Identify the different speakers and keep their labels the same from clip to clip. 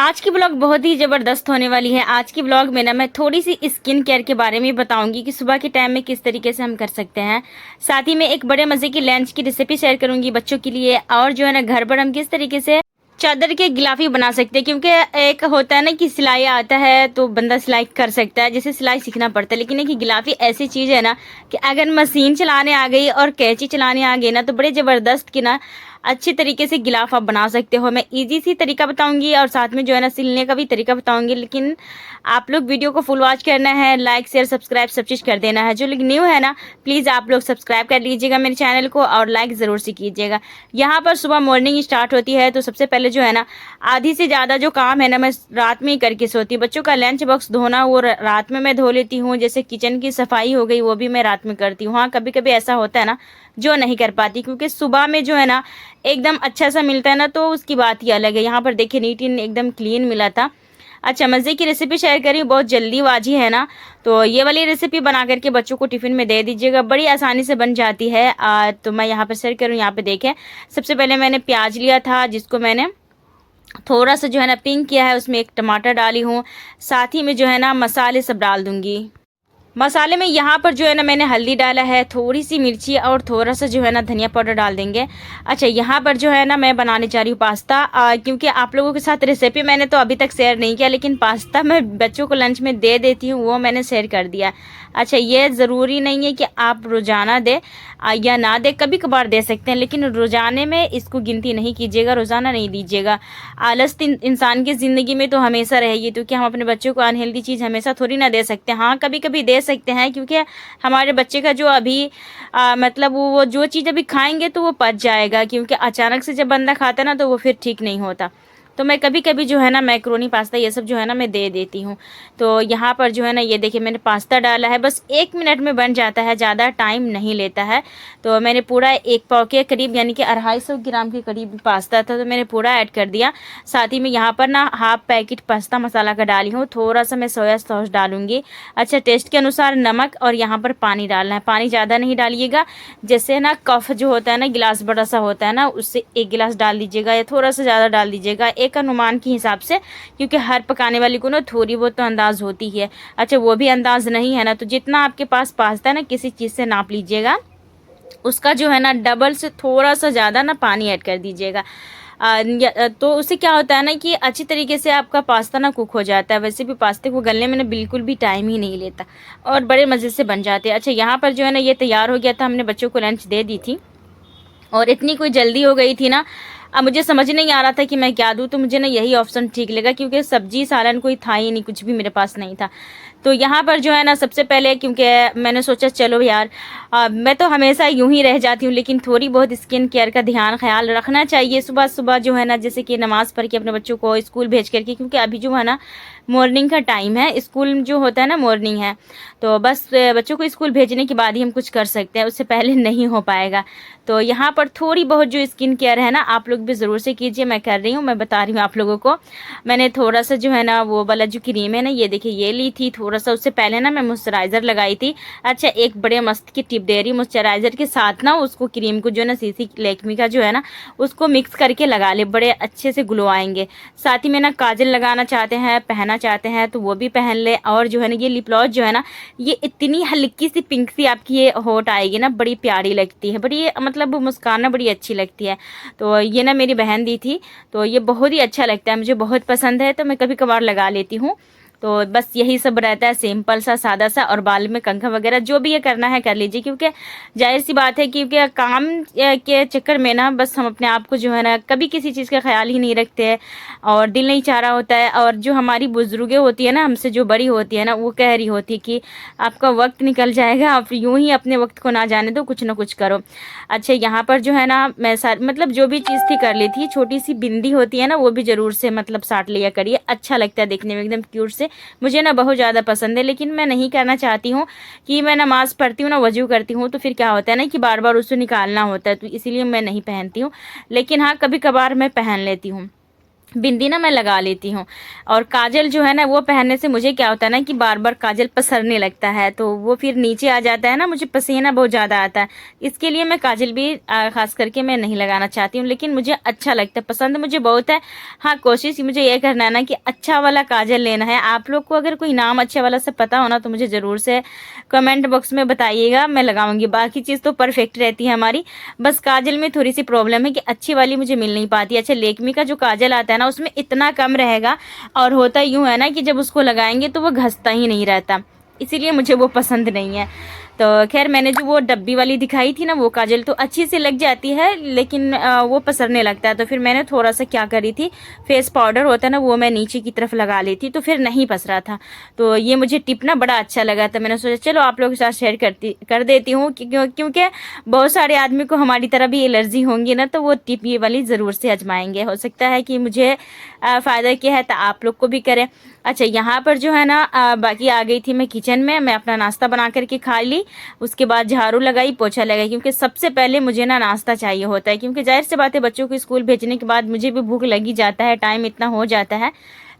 Speaker 1: आज की ब्लॉग बहुत ही ज़बरदस्त होने वाली है। आज की ब्लॉग में ना मैं थोड़ी सी स्किन केयर के बारे में बताऊंगी कि सुबह के टाइम में किस तरीके से हम कर सकते हैं। साथ ही में एक बड़े मज़े की लंच की रेसिपी शेयर करूंगी बच्चों के लिए, और जो है ना घर पर हम किस तरीके से चादर के गिलाफी बना सकते हैं। क्योंकि एक होता है ना कि सिलाई आता है तो बंदा सिलाई कर सकता है, जैसे सिलाई सीखना पड़ता है, लेकिन एक गिलाफी ऐसी चीज़ है ना कि अगर मशीन चलाने आ गई और कैंची चलाने आ गई ना तो बड़े ज़बरदस्त की ना अच्छी तरीके से गिलाफ आप बना सकते हो। मैं इजी सी तरीका बताऊंगी और साथ में जो है ना सिलने का भी तरीका बताऊंगी, लेकिन आप लोग वीडियो को फुल वॉच करना है, लाइक शेयर सब्सक्राइब सब चीज़ कर देना है। जो लोग न्यू है ना प्लीज़ आप लोग सब्सक्राइब कर लीजिएगा मेरे चैनल को और लाइक ज़रूर से कीजिएगा। यहाँ पर सुबह मॉर्निंग स्टार्ट होती है तो सबसे पहले जो है ना आधी से ज़्यादा जो काम है ना मैं रात में ही करके सोती हूँ। बच्चों का लंच बॉक्स धोना वो रात में मैं धो लेती हूँ। जैसे किचन की सफाई हो गई वो भी मैं रात में करती हूँ। हाँ कभी कभी ऐसा होता है ना जो नहीं कर पाती, क्योंकि सुबह में जो है ना एकदम अच्छा सा मिलता है ना तो उसकी बात ही अलग है। यहाँ पर देखिए नीट एंड एकदम क्लीन मिला था। अच्छा मज़े की रेसिपी शेयर करी, बहुत जल्दीबाजी है ना, तो ये वाली रेसिपी बना करके बच्चों को टिफ़िन में दे दीजिएगा, बड़ी आसानी से बन जाती है। तो मैं यहाँ पर शेयर करूँ, यहाँ पे देखें सबसे पहले मैंने प्याज लिया था जिसको मैंने थोड़ा सा जो है ना पिंक किया है, उसमें एक टमाटर डाली हूँ। साथ ही में जो है ना मसाले सब डाल दूँगी। मसाले में यहाँ पर जो है ना मैंने हल्दी डाला है, थोड़ी सी मिर्ची और थोड़ा सा जो है ना धनिया पाउडर डाल देंगे। अच्छा यहाँ पर जो है ना मैं बनाने जा रही हूँ पास्ता, क्योंकि आप लोगों के साथ रेसिपी मैंने तो अभी तक शेयर नहीं किया, लेकिन पास्ता मैं बच्चों को लंच में दे देती हूँ, वो मैंने शेयर कर दिया। अच्छा ये ज़रूरी नहीं है कि आप रोज़ाना दें या ना दें, कभी कभार दे सकते हैं, लेकिन रोज़ाने में इसको गिनती नहीं कीजिएगा, रोज़ाना नहीं दीजिएगा। आलस इंसान की ज़िंदगी में तो हमेशा रहेगी, क्योंकि हम अपने बच्चों को अनहेल्दी चीज़ हमेशा थोड़ी ना दे सकते हैं। हाँ कभी कभी दे सकते हैं, क्योंकि हमारे बच्चे का जो अभी मतलब वो जो चीज़ अभी खाएंगे तो वो पच जाएगा, क्योंकि अचानक से जब बंदा खाता है ना तो वो फिर ठीक नहीं होता। तो मैं कभी कभी जो है ना मैक्रोनी पास्ता ये सब जो है ना मैं दे देती हूँ। तो यहाँ पर जो है ना ये देखिए मैंने पास्ता डाला है, बस 1 मिनट में बन जाता है, ज़्यादा टाइम नहीं लेता है। तो मैंने पूरा 1 पाव के करीब यानी कि 250 ग्राम के करीब पास्ता था, तो मैंने पूरा ऐड कर दिया। साथ ही में यहाँ पर ना हाफ पैकेट पास्ता मसाला का डाली हूँ, थोड़ा सा मैं सोया सॉस डालूंगी। अच्छा टेस्ट के अनुसार नमक, और यहाँ पर पानी डालना है, पानी ज़्यादा नहीं डालिएगा। जैसे ना कफ जो होता है ना गिलास बड़ा सा होता है ना, उससे 1 गिलास डाल दीजिएगा या थोड़ा सा ज़्यादा डाल दीजिएगा एक अनुमान के हिसाब से, क्योंकि हर पकाने वाली को ना थोड़ी बहुत तो अंदाज़ होती है। अच्छा वो भी अंदाज़ नहीं है ना तो जितना आपके पास पास्ता है ना किसी चीज़ से नाप लीजिएगा, उसका जो है ना डबल से थोड़ा सा ज़्यादा ना पानी ऐड कर दीजिएगा। तो उससे क्या होता है ना कि अच्छी तरीके से आपका पास्ता ना कुक हो जाता है। वैसे भी पास्ते को गलने में ना बिल्कुल भी टाइम ही नहीं लेता और बड़े मज़े से बन जाते हैं। अच्छा यहाँ पर जो है ना ये तैयार हो गया था, हमने बच्चों को लंच दे दी थी और इतनी कोई जल्दी हो गई थी ना, अब मुझे समझ नहीं आ रहा था कि मैं क्या दूँ, तो मुझे ना यही ऑप्शन ठीक लगा, क्योंकि सब्जी सालन कोई था ही नहीं, कुछ भी मेरे पास नहीं था। तो यहाँ पर जो है ना सबसे पहले क्योंकि मैंने सोचा चलो यार मैं तो हमेशा यूं ही रह जाती हूँ, लेकिन थोड़ी बहुत स्किन केयर का ध्यान ख्याल रखना चाहिए सुबह सुबह जो है ना, जैसे कि नमाज़ पढ़ के अपने बच्चों को स्कूल भेज करके, क्योंकि अभी जो है ना मॉर्निंग का टाइम है, स्कूल जो होता है ना मॉर्निंग है, तो बस बच्चों को स्कूल भेजने के बाद ही हम कुछ कर सकते हैं, उससे पहले नहीं हो पाएगा। तो यहाँ पर थोड़ी बहुत जो स्किन केयर है ना आप लोग भी ज़रूर से कीजिए, मैं कर रही हूँ, मैं बता रही हूँ आप लोगों को। मैंने थोड़ा सा जो है ना वो वाला जो क्रीम है ना ये देखिए ये ली थी, थोड़ा सा उससे पहले ना मैं मॉइस्चराइज़र लगाई थी। अच्छा एक बड़े मस्त की टिप दे रही, मॉइस्चराइज़र के साथ ना उसको क्रीम को जो है ना सीसी लैक्मी का जो है ना उसको मिक्स करके लगा ले, बड़े अच्छे से ग्लो आएंगे। साथ ही में ना काजल लगाना चाहते हैं पहनना चाहते हैं तो वो भी पहन ले। और जो है ना ये लिप ग्लॉस जो है ना ये इतनी हल्की सी पिंक सी आपकी ये होट आएगी ना, बड़ी प्यारी लगती है, बड़ी मतलब मुस्कान ना बड़ी अच्छी लगती है। तो ये ना मेरी बहन दी थी, तो ये बहुत ही अच्छा लगता है, मुझे बहुत पसंद है, तो मैं कभी कभार लगा लेती हूँ। तो बस यही सब रहता है, सिंपल सा सादा सा। और बाल में कंघा वगैरह जो भी ये करना है कर लीजिए, क्योंकि जाहिर सी बात है क्योंकि काम के चक्कर में ना बस हम अपने आप को जो है ना कभी किसी चीज़ का ख्याल ही नहीं रखते हैं और दिल नहीं चाह रहा होता है। और जो हमारी बुजुर्गें होती है ना हमसे जो बड़ी होती है ना वो कह रही होती है कि आपका वक्त निकल जाएगा, आप यूं ही अपने वक्त को ना जाने दो, कुछ ना कुछ करो। अच्छा यहाँ पर जो है ना मैं मतलब जो भी चीज़ थी कर ली थी, छोटी सी बिंदी होती है ना वो भी ज़रूर से मतलब साट लिया करिए, अच्छा लगता है देखने में एकदम क्यूट से, मुझे ना बहुत ज़्यादा पसंद है। लेकिन मैं नहीं करना चाहती हूँ कि मैं नमाज़ पढ़ती हूँ ना वजू करती हूँ तो फिर क्या होता है ना कि बार बार उसको निकालना होता है, तो इसीलिए मैं नहीं पहनती हूँ। लेकिन हाँ कभी कभार मैं पहन लेती हूँ। बिंदी ना मैं लगा लेती हूँ। और काजल जो है ना वो पहनने से मुझे क्या होता है ना कि बार बार काजल पसरने लगता है, तो वो फिर नीचे आ जाता है ना, मुझे पसीना बहुत ज़्यादा आता है। इसके लिए मैं काजल भी खास करके मैं नहीं लगाना चाहती हूँ, लेकिन मुझे अच्छा लगता है, पसंद मुझे बहुत है। हाँ, कोशिश मुझे ये करना है ना कि अच्छा वाला काजल लेना है। आप लोग को अगर कोई नाम अच्छे वाला से पता हो ना तो मुझे ज़रूर से कमेंट बॉक्स में बताइएगा, मैं लगाऊंगी। बाकी चीज़ तो परफेक्ट रहती है हमारी, बस काजल में थोड़ी सी प्रॉब्लम है कि अच्छी वाली मुझे मिल नहीं पाती। अच्छा, लेकमी का जो काजल आता है ना उसमें इतना कम रहेगा, और होता यूं है ना कि जब उसको लगाएंगे तो वो घसता ही नहीं रहता, इसीलिए मुझे वो पसंद नहीं है। तो खैर, मैंने जो वो डब्बी वाली दिखाई थी ना वो काजल तो अच्छी से लग जाती है, लेकिन वो पसरने लगता है। तो फिर मैंने थोड़ा सा क्या करी थी, फेस पाउडर होता है ना वो मैं नीचे की तरफ लगा ली थी, तो फिर नहीं पसरा था। तो ये मुझे टिप ना बड़ा अच्छा लगा था, मैंने सोचा चलो आप लोगों के साथ शेयर कर देती हूँ, क्योंकि बहुत सारे आदमी को हमारी तरह भी एलर्जी होंगी ना, तो वो टिप ये वाली ज़रूर से आजमाएंगे। हो सकता है कि मुझे फ़ायदा किया है तो आप लोग को भी करें। अच्छा, यहाँ पर जो है ना बाकी आ गई थी मैं किचन में, मैं अपना नाश्ता बना करके खा ली। उसके बाद झाड़ू लगाई, पोछा लगाई, क्योंकि सबसे पहले मुझे ना नाश्ता चाहिए होता है, क्योंकि जाहिर सी बात है बच्चों को स्कूल भेजने के बाद मुझे भी भूख लगी जाता है, टाइम इतना हो जाता है।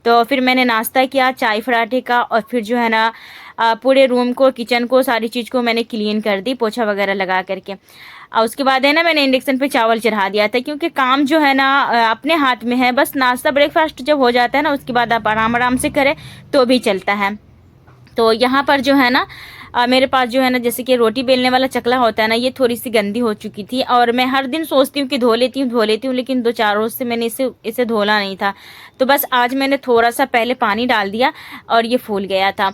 Speaker 1: तो फिर मैंने नाश्ता किया चाय पराठे का, और फिर जो है ना पूरे रूम को, किचन को, सारी चीज़ को मैंने क्लीन कर दी पोछा वगैरह लगा करके। और उसके बाद है ना मैंने इंडक्शन पे चावल चढ़ा दिया था, क्योंकि काम जो है ना अपने हाथ में है। बस नाश्ता ब्रेकफास्ट जब हो जाता है ना उसके बाद आप आराम आराम से करें तो भी चलता है। तो यहाँ पर जो है ना मेरे पास जो है ना जैसे कि रोटी बेलने वाला चकला होता है ना, ये थोड़ी सी गंदी हो चुकी थी, और मैं हर दिन सोचती हूँ कि धो लेती हूँ, लेकिन 2-4 रोज से मैंने इसे धोला नहीं था। तो बस आज मैंने थोड़ा सा पहले पानी डाल दिया और ये फूल गया था।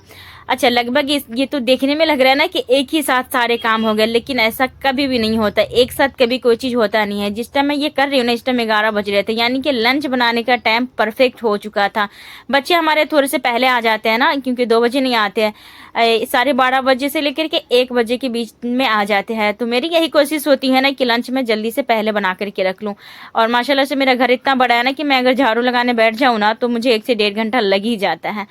Speaker 1: अच्छा, लगभग ये तो देखने में लग रहा है ना कि एक ही साथ सारे काम हो गए, लेकिन ऐसा कभी भी नहीं होता, एक साथ कभी कोई चीज़ होता नहीं है। जिस टाइम मैं ये कर रही हूँ ना इस टाइम 11 बज रहे थे, यानी कि लंच बनाने का टाइम परफेक्ट हो चुका था। बच्चे हमारे थोड़े से पहले आ जाते हैं ना, क्योंकि 2 बजे नहीं आते हैं, 12:30 से लेकर के 1 बजे के बीच में आ जाते हैं। तो मेरी यही कोशिश होती है ना कि लंच में जल्दी से पहले बना करके रख लूँ। और माशाल्लाह से मेरा घर इतना बड़ा है ना कि मैं अगर झाड़ू लगाने बैठ जाऊँ ना तो मुझे 1 से 1.5 घंटा लग ही जाता है।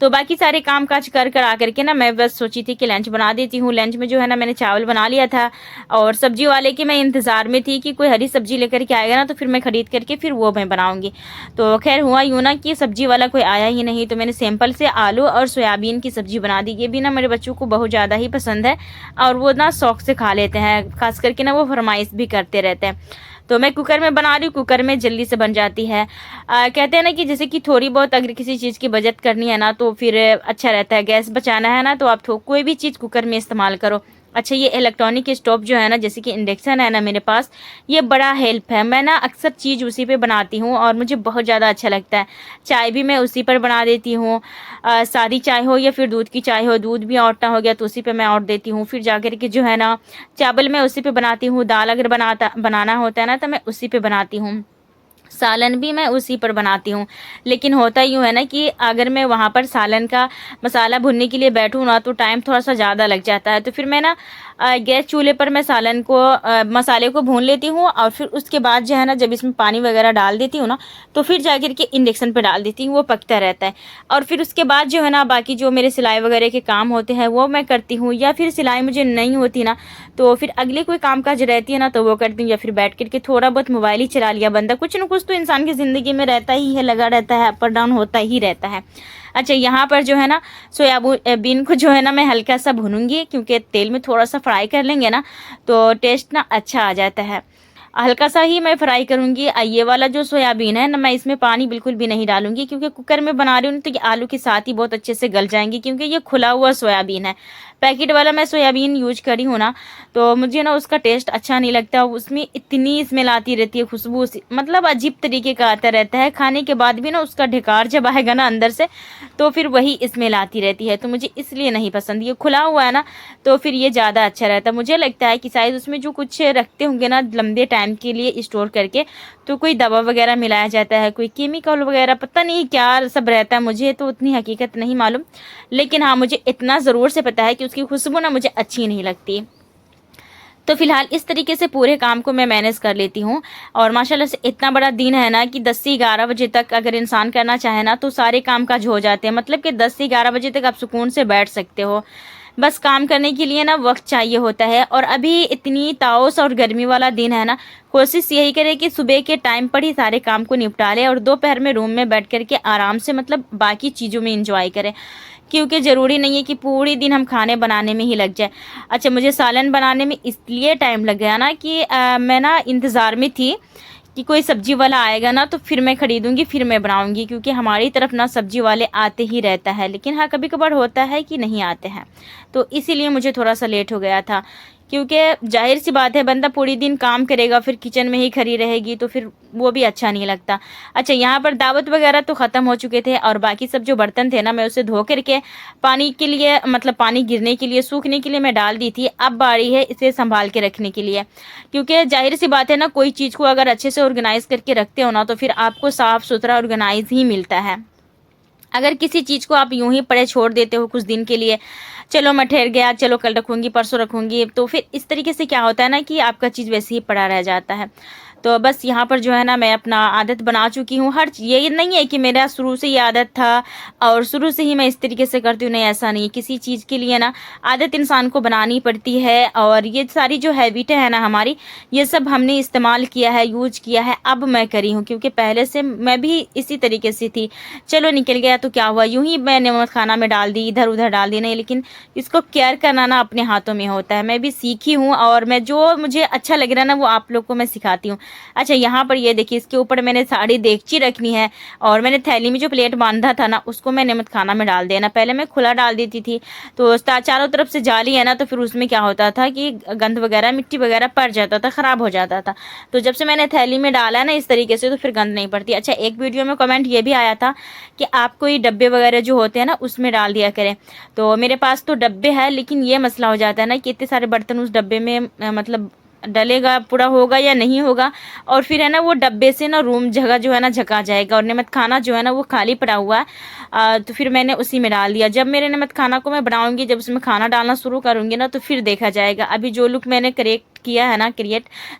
Speaker 1: तो बाकी सारे काम काज कर आ करके ना मैं बस सोची थी कि लंच बना देती हूँ। लंच में जो है ना मैंने चावल बना लिया था, और सब्जी वाले की मैं इंतज़ार में थी कि कोई हरी सब्जी लेकर के आएगा ना तो फिर मैं खरीद करके फिर वो मैं बनाऊंगी। तो खैर हुआ यूँ ना कि सब्जी वाला कोई आया ही नहीं, तो मैंने सिंपल से आलू और सोयाबीन की सब्जी बना दी। ये भी ना मेरे बच्चों को बहुत ज़्यादा ही पसंद है, और वो ना शौक से खा लेते हैं, खास करके ना वो फरमाइश भी करते रहते हैं। तो मैं कुकर में बना रही हूँ, कुकर में जल्दी से बन जाती है। कहते हैं ना कि जैसे कि थोड़ी बहुत अगर किसी चीज़ की बचत करनी है ना तो फिर अच्छा रहता है, गैस बचाना है ना तो आप कोई भी चीज़ कुकर में इस्तेमाल करो। अच्छा, ये इलेक्ट्रॉनिक स्टोव जो है ना जैसे कि इंडक्शन है ना मेरे पास, ये बड़ा हेल्प है। मैं ना अक्सर चीज़ उसी पे बनाती हूँ और मुझे बहुत ज़्यादा अच्छा लगता है। चाय भी मैं उसी पर बना देती हूँ, सादी चाय हो या फिर दूध की चाय हो, दूध भी औटना हो गया तो उसी पे मैं औट देती हूँ। फिर जाकर के जो है ना चावल मैं उसी पे बनाती हूँ, दाल अगर बनाना होता है ना तो मैं उसी पे बनाती हूँ, सालन भी मैं उसी पर बनाती हूँ। लेकिन होता यूँ है ना कि अगर मैं वहाँ पर सालन का मसाला भुनने के लिए बैठूँ ना तो टाइम थोड़ा सा ज़्यादा लग जाता है। तो फिर मैं ना गैस चूल्हे पर मैं सालन को मसाले को भून लेती हूँ, और फिर उसके बाद जो है ना जब इसमें पानी वगैरह डाल देती हूँ ना तो फिर जाकर के इंडक्शन पर डाल देती हूँ, वो पकता रहता है। और फिर उसके बाद जो है ना बाकी जो मेरे सिलाई वगैरह के काम होते हैं वो मैं करती हूँ, या फिर सिलाई मुझे नहीं होती ना तो फिर अगले कोई काम काज रहती है ना तो वो करती हूँ, या फिर बैठ करके थोड़ा बहुत मोबाइल ही चला लिया। बंदा कुछ न कुछ तो इंसान की ज़िंदगी में रहता ही है, लगा रहता है, अप और डाउन होता ही रहता है। अच्छा, यहाँ पर जो है ना सोयाबीन को जो है ना मैं हल्का सा भूनूंगी, क्योंकि तेल में थोड़ा सा फ्राई कर लेंगे ना तो टेस्ट ना अच्छा आ जाता है। हल्का सा ही मैं फ्राई करूंगी। ये वाला जो सोयाबीन है ना मैं इसमें पानी बिल्कुल भी नहीं डालूंगी, क्योंकि कुकर में बना रही हूँ तो ये आलू के साथ ही बहुत अच्छे से गल जाएंगी, क्योंकि ये खुला हुआ सोयाबीन है। पैकेट वाला मैं सोयाबीन यूज करी हूँ ना तो मुझे ना उसका टेस्ट अच्छा नहीं लगता, उसमें इतनी स्मेल आती रहती है, खुशबू मतलब अजीब तरीके का आता रहता है। खाने के बाद भी ना उसका ढेकार जब आएगा ना अंदर से तो फिर वही स्मेल आती रहती है, तो मुझे इसलिए नहीं पसंद। ये खुला हुआ है ना तो फिर ये ज़्यादा अच्छा रहता है। मुझे लगता है कि शायद उसमें जो कुछ रखते होंगे ना लंबे टाइम के लिए स्टोर करके, तो कोई दवा वगैरह मिलाया जाता है, कोई केमिकल वगैरह, पता नहीं क्या सब रहता है, मुझे तो उतनी हकीकत नहीं मालूम। लेकिन हाँ, मुझे इतना ज़रूर से पता है कि उसकी खुशबू ना मुझे अच्छी नहीं लगती। तो फिलहाल इस तरीके से पूरे काम को मैं मैनेज कर लेती हूँ। और माशाल्लाह से इतना बड़ा दिन है ना कि 10 से 11 बजे तक अगर इंसान करना चाहे ना तो सारे काम काज हो जाते हैं, मतलब कि 10 से 11 बजे तक आप सुकून से बैठ सकते हो। बस काम करने के लिए ना वक्त चाहिए होता है। और अभी इतनी ताउस और गर्मी वाला दिन है ना, कोशिश यही करें कि सुबह के टाइम पर ही सारे काम को निपटा लें और दोपहर में रूम में बैठ करके आराम से मतलब बाकी चीज़ों में इंजॉय करें, क्योंकि ज़रूरी नहीं है कि पूरी दिन हम खाने बनाने में ही लग जाए। अच्छा, मुझे सालन बनाने में इसलिए टाइम लग गया ना कि मैं ना इंतज़ार में थी कि कोई सब्जी वाला आएगा ना, तो फिर मैं खरीदूंगी, फिर मैं बनाऊंगी, क्योंकि हमारी तरफ ना सब्जी वाले आते ही रहता है। लेकिन हाँ, कभी कभार होता है कि नहीं आते हैं, तो इसीलिए मुझे थोड़ा सा लेट हो गया था। क्योंकि जाहिर सी बात है, बंदा पूरी दिन काम करेगा फिर किचन में ही खड़ी रहेगी तो फिर वो भी अच्छा नहीं लगता। अच्छा, यहाँ पर दावत वगैरह तो ख़त्म हो चुके थे और बाकी सब जो बर्तन थे ना, मैं उसे धो करके पानी के लिए मतलब पानी गिरने के लिए, सूखने के लिए मैं डाल दी थी। अब बारी है इसे संभाल के रखने के लिए, क्योंकि जाहिर सी बात है ना, कोई चीज़ को अगर अच्छे से ऑर्गेनाइज करके रखते हो ना, तो फिर आपको साफ़ सुथरा ऑर्गेनाइज ही मिलता है। अगर किसी चीज़ को आप यूं ही पड़े छोड़ देते हो कुछ दिन के लिए, चलो मैं ठहर गया, चलो कल रखूंगी, परसों रखूंगी, तो फिर इस तरीके से क्या होता है ना कि आपका चीज़ वैसे ही पड़ा रह जाता है। तो बस यहाँ पर जो है ना, मैं अपना आदत बना चुकी हूँ। ये नहीं है कि मेरा शुरू से ये आदत था और शुरू से ही मैं इस तरीके से करती हूँ, नहीं, ऐसा नहीं है। किसी चीज़ के लिए ना आदत इंसान को बनानी पड़ती है, और ये सारी जो हैबिटें हैं ना हमारी, ये सब हमने इस्तेमाल किया है, यूज किया है, अब मैं करी हूँ। क्योंकि पहले से मैं भी इसी तरीके से थी, चलो निकल गया तो क्या हुआ, यूं ही मैं नमक खाना में डाल दी, इधर उधर डाल दी, नहीं। लेकिन इसको केयर करना ना अपने हाथों में होता है। मैं भी सीखी हूँ और मैं जो मुझे अच्छा लग रहा है ना, वो आप लोग को मैं सिखाती हूँ। अच्छा, यहाँ पर ये देखिए, इसके ऊपर मैंने साड़ी देगची रखनी है और मैंने थैली में जो प्लेट बांधा था ना, उसको मैं नमक खाना में डाल देना। पहले मैं खुला डाल देती थी, तो चारों तरफ से जाली है ना, तो फिर उसमें क्या होता था कि गंद वगैरह, मिट्टी वगैरह पड़ जाता था, खराब हो जाता था। तो जब से मैंने थैली में डाला है ना इस तरीके से, तो फिर गंद नहीं पड़ती। अच्छा, एक वीडियो में कमेंट ये भी आया था कि आप कोई डब्बे वगैरह जो होते हैं ना, उसमें डाल दिया करें। तो मेरे पास तो डब्बे है, लेकिन ये मसला हो जाता है ना कि इतने सारे बर्तन उस डब्बे में मतलब डलेगा, पूरा होगा या नहीं होगा, और फिर है ना वो डब्बे से ना रूम जगह जो है ना झका जाएगा, और नमक खाना जो है ना वो खाली पड़ा हुआ है। तो फिर मैंने उसी में डाल दिया। जब मेरे नमक खाना को मैं बनाऊंगी, जब उसमें खाना डालना शुरू करूंगी ना, तो फिर देखा जाएगा। अभी जो लुक मैंने क्रिएट किया है ना,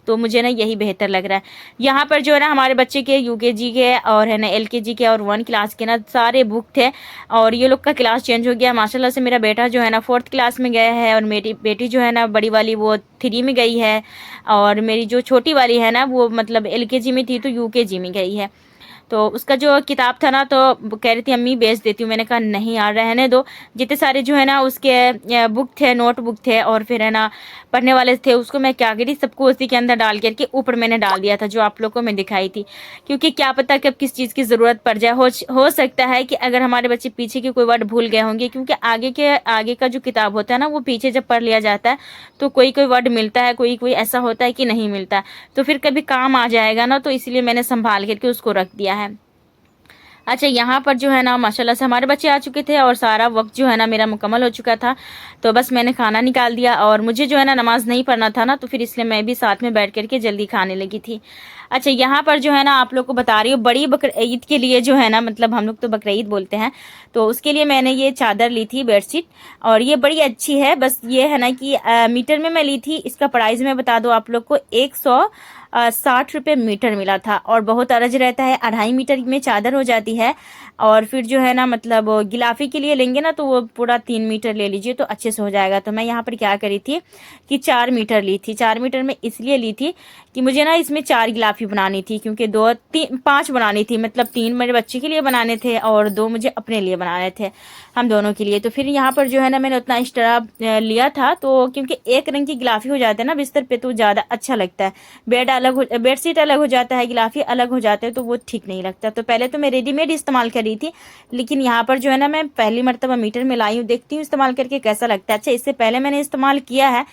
Speaker 1: तो मुझे ना यही बेहतर लग रहा है। यहाँ पर जो है ना हमारे बच्चे के यूकेजी के और है ना एलकेजी के और 1 क्लास के ना सारे बुक थे, और ये लोग का क्लास चेंज हो गया। माशाल्लाह से मेरा बेटा जो है ना 4th क्लास में गया है, और मेरी बेटी जो है ना बड़ी वाली वो 3 में गई है, और मेरी जो छोटी वाली है ना वो मतलब एलकेजी में थी तो यूकेजी में गई है। तो उसका जो किताब था ना, तो कह रही थी अम्मी बेच देती हूँ। मैंने कहा नहीं यार, रहने दो। जितने सारे जो है ना उसके बुक थे, नोटबुक थे और फिर है ना पढ़ने वाले थे, उसको मैं क्या करी, सबको उसी के अंदर डाल करके ऊपर मैंने डाल दिया था, जो आप लोग को मैं दिखाई थी। क्योंकि क्या पता कब किस चीज़ की ज़रूरत पड़ जाए। हो सकता है कि अगर हमारे बच्चे पीछे के कोई वर्ड भूल गए होंगे, क्योंकि आगे का जो किताब होता है ना, वो पीछे जब पढ़ लिया जाता है तो कोई कोई वर्ड मिलता है, कोई कोई ऐसा होता है कि नहीं मिलता, तो फिर कभी काम आ जाएगा ना, तो इसलिए मैंने संभाल करके उसको रख दिया है। अच्छा, यहाँ पर जो है ना माशाल्लाह से हमारे बच्चे आ चुके थे और सारा वक्त जो है ना मेरा मुकम्मल हो चुका था। तो बस मैंने खाना निकाल दिया, और मुझे जो है ना नमाज नहीं पढ़ना था ना, तो फिर इसलिए मैं भी साथ में बैठ करके जल्दी खाने लगी थी। अच्छा, यहाँ पर जो है ना आप लोग को बता रही हूँ, बड़ी बकर ईद के लिए जो है ना, मतलब हम लोग तो बकरीद बोलते हैं, तो उसके लिए मैंने ये चादर ली थी, बेडशीट, और ये बड़ी अच्छी है। बस ये है ना कि मीटर में मैं ली थी। इसका प्राइस मैं बता दूँ आप लोग को, 160 रुपये मीटर मिला था, और बहुत अर्ज रहता है, 2.5 मीटर में चादर हो जाती है। और फिर जो है ना मतलब गिलाफी के लिए लेंगे ना, तो वो पूरा 3 मीटर ले लीजिए तो अच्छे से हो जाएगा। तो मैं यहाँ पर क्या करी थी कि 4 मीटर ली थी। 4 मीटर में इसलिए ली थी कि मुझे ना इसमें 4 गिलाफी बनानी थी, क्योंकि 5 बनानी थी, मतलब 3 मेरे बच्चे के लिए बनाने थे और 2 मुझे अपने लिए बनाने थे, हम दोनों के लिए। तो फिर यहाँ पर जो है ना मैंने उतना एक्स्ट्रा लिया था, तो क्योंकि एक रंग की गिलाफी हो जाता है ना बिस्तर पे, तो ज़्यादा अच्छा लगता है। बेडशीट अलग हो जाता है, गिलाफी अलग हो जाते हैं, तो वो ठीक नहीं लगता। तो पहले तो मैं रेडीमेड इस्तेमाल कर रही थी, लेकिन यहाँ पर जो है ना मैं पहली मर्तबा मीटर में लाई हूँ, देखती हूँ इस्तेमाल करके कैसा लगता है। अच्छा, इससे पहले मैंने इस्तेमाल किया है,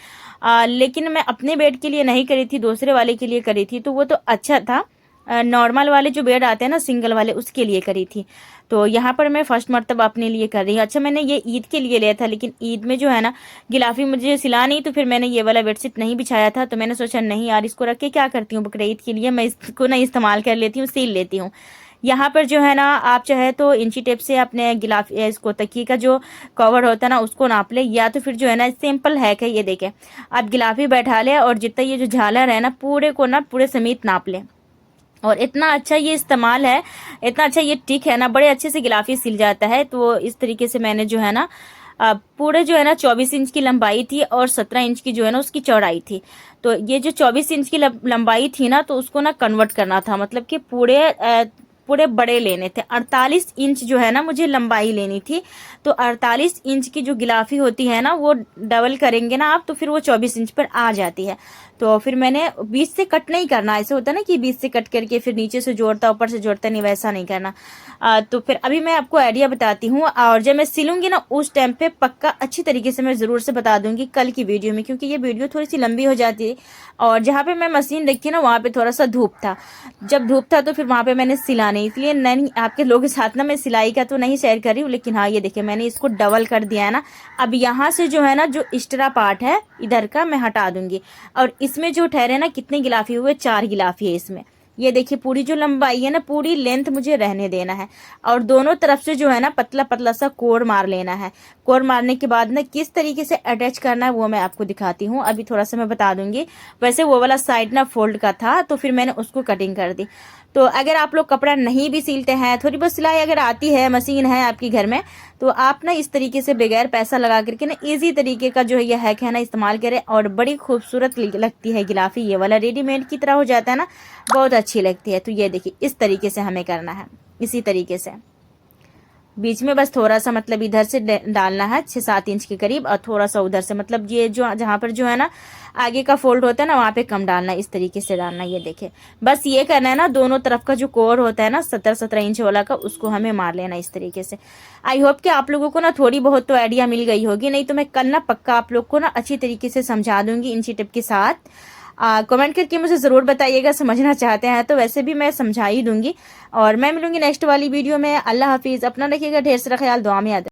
Speaker 1: लेकिन मैं अपने बेड के लिए नहीं करी थी, दूसरे वाले के लिए करी थी, तो वो तो अच्छा था। नॉर्मल वाले जो बेड आते हैं ना, सिंगल वाले, उसके लिए करी थी। तो यहाँ पर मैं फर्स्ट मर्तबा अपने लिए कर रही हूँ। अच्छा, मैंने ये ईद के लिए लिया था, लेकिन ईद में जो है ना गिलाफी मुझे सिला नहीं, तो फिर मैंने ये वाला बेडशीट नहीं बिछाया था। तो मैंने सोचा नहीं यार, इसको रख के क्या करती हूँ, बकरीद के लिए मैं इसको ना इस्तेमाल कर लेती हूँ, सील लेती हूँ। यहाँ पर जो है ना आप चाहे तो इंची टेप से अपने गिलाफ इसको तकिए का जो कवर होता है ना उसको नाप ले, या तो फिर जो है ना सिंपल है कि ये देखें, आप गिलाफी बैठा ले और जितना ये जो झालर है ना पूरे को ना पूरे समेत नाप ले। और इतना अच्छा ये इस्तेमाल है, इतना अच्छा ये टिक है ना, बड़े अच्छे से गिलाफी सिल जाता है। तो इस तरीके से मैंने जो है ना पूरे जो है ना 24 इंच की लंबाई थी और 17 इंच की जो है ना उसकी चौड़ाई थी। तो ये जो 24 इंच की लंबाई थी ना, तो उसको ना कन्वर्ट करना था, मतलब कि पूरे बड़े लेने थे। 48 इंच जो है ना मुझे लंबाई लेनी थी। तो 48 इंच की जो गिलाफी होती है ना, वो डबल करेंगे ना आप, तो फिर वो 24 इंच पर आ जाती है। तो फिर मैंने बीच से कट नहीं करना, ऐसे होता है ना कि बीच से कट करके फिर नीचे से जोड़ता ऊपर से जोड़ता, नहीं वैसा नहीं करना। तो फिर अभी मैं आपको आइडिया बताती हूँ, और जब मैं सिलूंगी ना उस टाइम पे पक्का अच्छी तरीके से मैं जरूर से बता दूंगी कल की वीडियो में, क्योंकि ये वीडियो थोड़ी सी लंबी हो जाती है। और जहाँ पे मैं मशीन रखी ना वहाँ पे थोड़ा सा धूप था, जब धूप था तो फिर वहाँ पे मैंने सिला नहीं, इसलिए नहीं आपके लोगों के साथ ना मैं सिलाई का तो नहीं शेयर कर रही हूँ। लेकिन हाँ, ये देखिए मैंने इसको डबल कर दिया है ना। अब यहाँ से जो है ना जो एक्स्ट्रा पार्ट है इधर का मैं हटा दूंगी। और इसमें जो ठहरे ना कितने गिलाफी हुए, 4 गिलाफी है इसमें। ये देखिए पूरी जो लंबाई है ना, पूरी लेंथ मुझे रहने देना है। और दोनों तरफ से जो है ना पतला पतला सा कोर मार लेना है। कोर मारने के बाद ना किस तरीके से अटैच करना है वो मैं आपको दिखाती हूँ, अभी थोड़ा सा मैं बता दूंगी। वैसे वो वाला साइड ना फोल्ड का था, तो फिर मैंने उसको कटिंग कर दी। तो अगर आप लोग कपड़ा नहीं भी सिलते हैं, थोड़ी बहुत सिलाई अगर आती है, मशीन है आपके घर में, तो आप ना इस तरीके से बगैर पैसा लगा करके ना इजी तरीके का जो है यह हैक है ना इस्तेमाल करें, और बड़ी खूबसूरत लगती है गिलाफी। ये वाला रेडीमेड की तरह हो जाता है ना, बहुत अच्छी लगती है। तो ये देखिए इस तरीके से हमें करना है, इसी तरीके से बीच में बस थोड़ा सा मतलब इधर से डालना है 6-7 इंच के करीब, और थोड़ा सा उधर से, मतलब ये जो जहाँ पर जो है ना आगे का फोल्ड होता है ना वहाँ पे कम डालना है, इस तरीके से डालना है। ये देखिए बस ये करना है ना, दोनों तरफ का जो कोर होता है ना 17-17 इंच वाला का, उसको हमें मार लेना इस तरीके से। आई होप कि आप लोगों को ना थोड़ी बहुत तो आइडिया मिल गई होगी, नहीं तो मैं कल ना पक्का आप लोग को ना अच्छी तरीके से समझा दूंगी इंची टिप के साथ। कमेंट करके मुझे ज़रूर बताइएगा, समझना चाहते हैं तो वैसे भी मैं समझा ही दूंगी। और मैं मिलूंगी नेक्स्ट वाली वीडियो में। अल्लाह हाफिज़, अपना रखिएगा, ढेर सारा ख्याल, दुआ में याद।